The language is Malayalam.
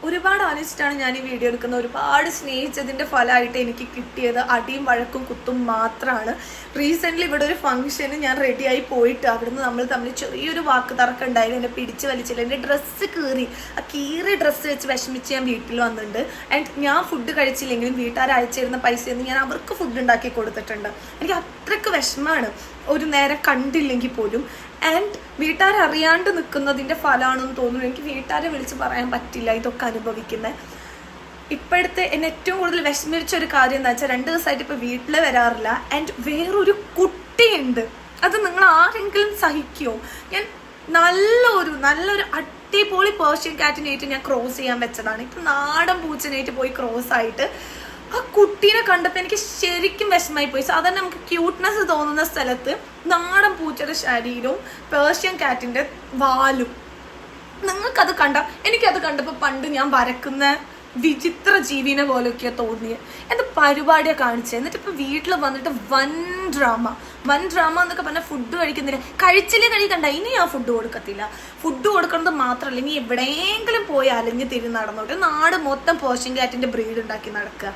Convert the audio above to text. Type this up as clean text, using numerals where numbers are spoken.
ഒരുപാട് ആലോചിച്ചിട്ടാണ് ഞാൻ ഈ വീഡിയോ എടുക്കുന്നത്. ഒരുപാട് സ്നേഹിച്ചതിൻ്റെ ഫലമായിട്ട് എനിക്ക് കിട്ടിയത് അടിയും വഴക്കും കുത്തും മാത്രമാണ്. റീസെൻ്റ്ലി ഇവിടെ ഒരു ഫംഗ്ഷന് ഞാൻ റെഡിയായി പോയിട്ട് അവിടുന്ന് നമ്മൾ തമ്മിൽ ചെറിയൊരു വാക്ക് തർക്കം ഉണ്ടായിരുന്നു. എന്നെ പിടിച്ച് വലിച്ചില്ല, എൻ്റെ ഡ്രസ്സ് കീറി, ആ കീറി ഡ്രസ്സ് വെച്ച് വിഷമിച്ച് ഞാൻ വീട്ടിൽ വന്നിട്ടുണ്ട്. ആൻഡ് ഞാൻ ഫുഡ് കഴിച്ചില്ലെങ്കിലും വീട്ടുകാർ അയച്ചിരുന്ന പൈസയൊന്നും ഞാൻ അവർക്ക് ഫുഡ് ഉണ്ടാക്കി കൊടുത്തിട്ടുണ്ട്. എനിക്ക് അത്രയ്ക്ക് വിഷമമാണ് ഒരു നേരം കണ്ടില്ലെങ്കിൽ പോലും. ആൻഡ് വീട്ടുകാർ അറിയാണ്ട് നിൽക്കുന്നതിൻ്റെ ഫലമാണെന്ന് തോന്നുന്നു. എനിക്ക് വീട്ടുകാരെ വിളിച്ച് പറയാൻ പറ്റില്ല ഇതൊക്കെ അനുഭവിക്കുന്നത്. ഇപ്പോഴത്തെ എന്നെ ഏറ്റവും കൂടുതൽ വിഷമിച്ച ഒരു കാര്യം എന്താ വെച്ചാൽ 2 ദിവസമായിട്ട് ഇപ്പോൾ വീട്ടിൽ വരാറില്ല. ആൻഡ് വേറൊരു കുട്ടിയുണ്ട്. അത് നിങ്ങൾ ആരെങ്കിലും സഹിക്കുമോ? ഞാൻ നല്ലൊരു അടിപൊളി പേർഷ്യൻ കാറ്റിനായിട്ട് ഞാൻ ക്രോസ് ചെയ്യാൻ വെച്ചതാണ്. ഇപ്പം നാടൻ പൂച്ചനായിട്ട് പോയി ക്രോസ് ആയിട്ട് ആ കുട്ടീനെ കണ്ടപ്പോൾ എനിക്ക് ശരിക്കും വിഷമായി പോയി. സാധാരണ നമുക്ക് ക്യൂട്ട്നെസ് തോന്നുന്ന സ്ഥലത്ത് നാടൻ പൂച്ചയുടെ ശരീരവും പേർഷ്യൻ കാറ്റിൻ്റെ വാലും. നിങ്ങൾക്കത് എനിക്കത് കണ്ടപ്പോൾ പണ്ട് ഞാൻ വരക്കുന്ന വിചിത്ര ജീവിനെ പോലെയൊക്കെയാണ് തോന്നിയത്. എന്ത് പരിപാടിയാണ് കാണിച്ചത്. എന്നിട്ട് ഇപ്പം വീട്ടിൽ വന്നിട്ട് വൻ ഡ്രാമ എന്നൊക്കെ പറഞ്ഞാൽ ഫുഡ് കഴിക്കുന്നില്ല. കഴിക്കണ്ട, ഇനി ഞാൻ ഫുഡ് കൊടുക്കത്തില്ല. ഫുഡ് കൊടുക്കുന്നത് മാത്രമല്ല, ഇനി എവിടെയെങ്കിലും പോയി അലഞ്ഞ് തിരിഞ്ഞ് നടന്നോട്ടെ. നാട് മൊത്തം പേർഷ്യൻ കാറ്റിൻ്റെ ബ്രീഡ് ഉണ്ടാക്കി നടക്കുക.